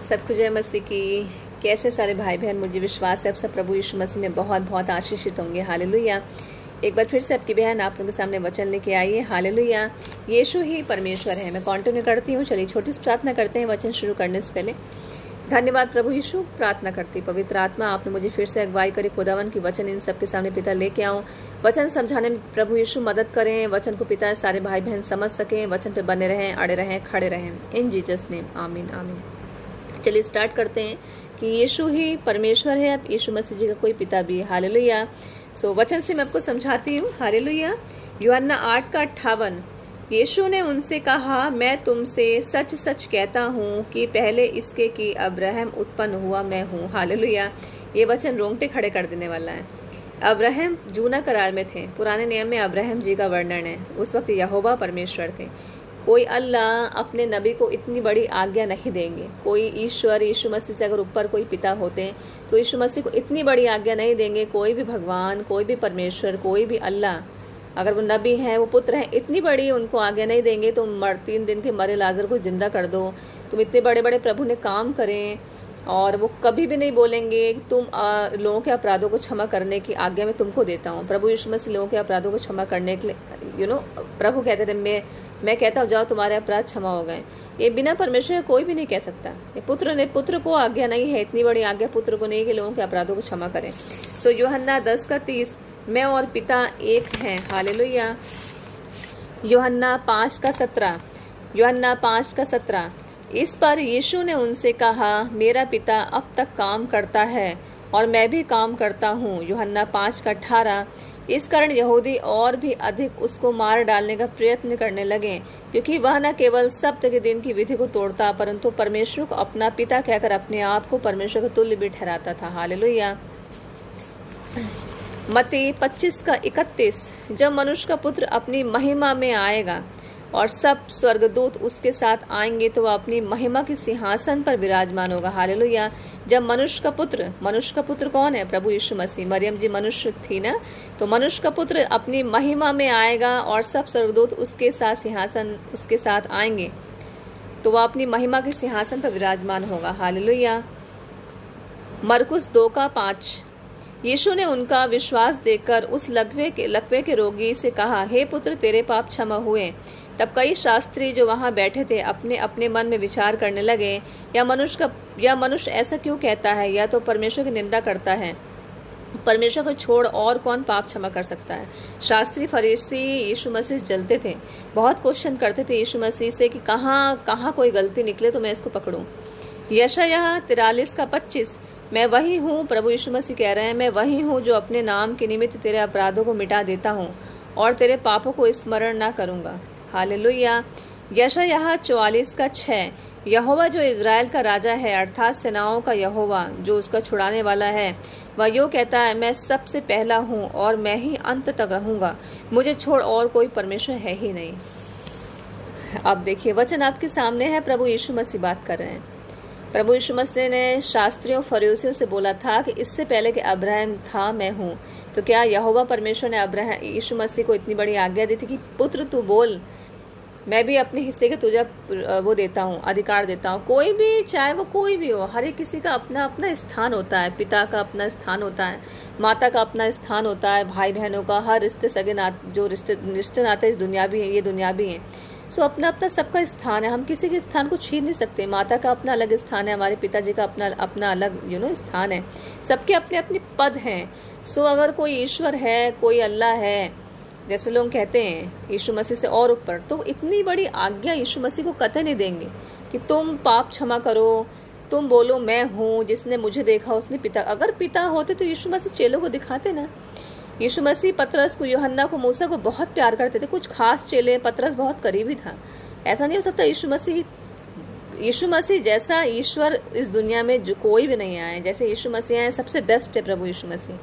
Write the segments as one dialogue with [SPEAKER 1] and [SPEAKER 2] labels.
[SPEAKER 1] सबको जय मसीह की। कैसे सारे भाई बहन, मुझे विश्वास है आप सब प्रभु यीशु मसीह में बहुत बहुत आशीषित होंगे। हालेलुया। एक बार फिर से आपकी बहन आप लोगों के सामने वचन लेके आई है। हालेलुया। यीशु ही परमेश्वर है। मैं कंटिन्यू करती हूँ। चलिए छोटी सी प्रार्थना करते हैं वचन शुरू करने से पहले। धन्यवाद प्रभु यीशु। प्रार्थना करती पवित्र आत्मा आपने मुझे फिर से अगुवाई करी। खुदावन की वचन इन सबके सामने पिता लेके आऊं। वचन समझाने में प्रभु यीशु मदद करें। वचन को पिता सारे भाई बहन समझ सकें। वचन पे बने रहें, अड़े रहें, खड़े रहें। इन जीसस नेम आमीन आमीन। चलिए स्टार्ट करते हैं कि यीशु ही परमेश्वर है। अब यीशु मसीह जी का कोई पिता भी है। हालेलुया। सो वचन से मैं आपको समझाती हूँ। हालेलुया। यूहन्ना 8:58। यीशु ने उनसे कहा, मैं तुमसे सच सच कहता हूँ कि पहले इसके कि अब्राहम उत्पन्न हुआ मैं हूँ। हालेलुया। ये वचन रोंगटे खड़े कर देने वाला है। अब्राहम जूना करार में थे। पुराने नियम में अब्राहम जी का वर्णन है। उस वक्त यहोवा परमेश्वर थे। कोई अल्लाह अपने नबी को इतनी बड़ी आज्ञा नहीं देंगे। कोई ईश्वर यीशु मसीह से अगर ऊपर कोई पिता होते तो यीशु मसीह को इतनी बड़ी आज्ञा नहीं देंगे। कोई भी भगवान, कोई भी परमेश्वर, कोई भी अल्लाह, अगर वो नबी हैं, वो पुत्र हैं, इतनी बड़ी उनको आज्ञा नहीं देंगे। तुम 3 दिन के मरे लाजर को जिंदा कर दो। तुम इतने बड़े बड़े प्रभु ने काम करें, और वो कभी भी नहीं बोलेंगे कि तुम लोगों के अपराधों को क्षमा करने की आज्ञा मैं तुमको देता हूँ। प्रभु यीशु मसीह लोगों के अपराधों को क्षमा करने के लिए प्रभु कहते थे, मैं कहता हूँ जाओ तुम्हारे अपराध क्षमा हो गए। ये बिना परमेश्वर कोई भी नहीं कह सकता। ये पुत्र को आज्ञा नहीं है, इतनी बड़ी आज्ञा पुत्र को नहीं कि लोगों के अपराधों को क्षमा करें। सो यूहन्ना 10:30, मैं और पिता एक हैं। हालेलुया। यूहन्ना 5:17। इस पर यीशु ने उनसे कहा, मेरा पिता अब तक काम करता है और मैं भी काम करता हूँ। यूहन्ना 5:18। इस कारण यहूदी और भी अधिक उसको मार डालने का प्रयत्न करने लगे, क्योंकि वह न केवल सब्त के दिन की विधि को तोड़ता, परंतु परमेश्वर को अपना पिता कहकर अपने आप को परमेश्वर के तुल्य भी ठहराता था। हालेलुया। मत्ती 25:31। जब मनुष्य का पुत्र अपनी महिमा में आएगा और सब स्वर्गदूत उसके साथ आएंगे तो वह अपनी महिमा के सिंहासन पर विराजमान होगा। हालेलुया। जब मनुष्य का पुत्र कौन है? प्रभु यीशु मसीह। मरियम जी मनुष्य थी ना, तो मनुष्य का पुत्र अपनी महिमा में आएगा और सब स्वर्गदूत उसके साथ आएंगे तो वह अपनी महिमा के सिंहासन पर विराजमान होगा। हालेलुया। मरकुस 2:5। यीशु ने उनका विश्वास देखकर उस लकवे के रोगी से कहा, हे पुत्र, तेरे पाप क्षमा हुए। तब कई शास्त्री जो वहां बैठे थे अपने अपने मन में विचार करने लगे, या मनुष्य ऐसा क्यों कहता है? या तो परमेश्वर की निंदा करता है। परमेश्वर को छोड़ और कौन पाप क्षमा कर सकता है? शास्त्री फरीसी यीशु मसीह से जलते थे। बहुत क्वेश्चन करते थे यीशु मसीह से कि कहाँ कोई गलती निकले तो मैं इसको पकड़ूं। यशायाह 43:25। मैं वही हूँ, प्रभु यीशु मसीह कह रहे हैं, मैं वही हूँ जो अपने नाम के निमित्त तेरे अपराधों को मिटा देता हूँ और तेरे पापों को स्मरण ना करूंगा। हालेलुया। यशायाह 44:6। यहोवा जो इज़राइल का राजा है, अर्थात सेनाओं का यहोवा जो उसका छुड़ाने वाला है, वह यो कहता है, मैं सबसे पहला हूँ और मैं ही अंत तक रहूंगा। मुझे छोड़ और कोई परमेश्वर है ही नहीं। अब देखिए वचन आपके सामने है। प्रभु यीशु मसीह बात कर रहे हैं। प्रभु यीशु मसीह ने शास्त्रियों फरीसियों से बोला था कि इससे पहले कि अब्राहम था मैं हूँ। तो क्या यहोवा परमेश्वर ने यीशु मसीह को इतनी बड़ी आज्ञा दी थी कि पुत्र तू बोल, मैं भी अपने हिस्से के तुझे वो देता हूँ, अधिकार देता हूँ। कोई भी, चाहे वो कोई भी हो, हर एक किसी का अपना अपना स्थान होता है। पिता का अपना स्थान होता है, माता का अपना स्थान होता है, भाई बहनों का, हर रिश्ते सगे जो रिश्ते नाते इस दुनिया भी हैं, ये दुनिया भी हैं। सो अपना अपना सबका स्थान है। हम किसी के स्थान को छीन नहीं सकते। माता का अपना अलग स्थान है, हमारे पिताजी का अपना अलग स्थान है। सबके अपने अपने पद हैं। सो अगर कोई ईश्वर है, कोई अल्लाह है, जैसे लोग कहते हैं यीशु मसीह से और ऊपर, तो इतनी बड़ी आज्ञा यीशु मसीह को कतई नहीं देंगे कि तुम पाप क्षमा करो, तुम बोलो मैं हूँ, जिसने मुझे देखा उसने पिता। अगर पिता होते तो यीशु मसीह चेलों को दिखाते ना। यीशु मसीह पतरस को, यूहन्ना को, मूसा को बहुत प्यार करते थे। कुछ खास चेले, पतरस बहुत करीबी था। ऐसा नहीं हो सकता। यीशु मसीह जैसा ईश्वर इस दुनिया में जो कोई भी नहीं आया। जैसे यीशु मसीह आए, सबसे बेस्ट है प्रभु यीशु मसीह।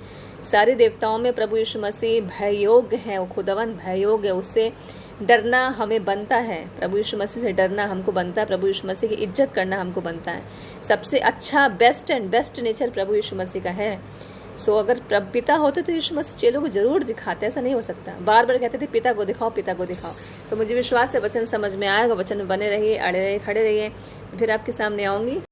[SPEAKER 1] सारे देवताओं में प्रभु यीशु मसीह भययोग्य है। वो खुदावन भययोग्य है। उससे डरना हमें बनता है। प्रभु यीशु मसीह से डरना हमको बनता है। प्रभु यीशु मसीह की इज्जत करना हमको बनता है। सबसे अच्छा बेस्ट नेचर प्रभु यीशु मसीह का है। सो अगर पिता होते तो यीशु मसीह चेलों को जरूर दिखाते। ऐसा नहीं हो सकता। बार बार कहते थे पिता को दिखाओ, पिता को दिखाओ। तो मुझे विश्वास है वचन समझ में आएगा। वचन में बने रहिए, अड़े रहिए, खड़े रहिए। फिर आपके सामने आऊंगी।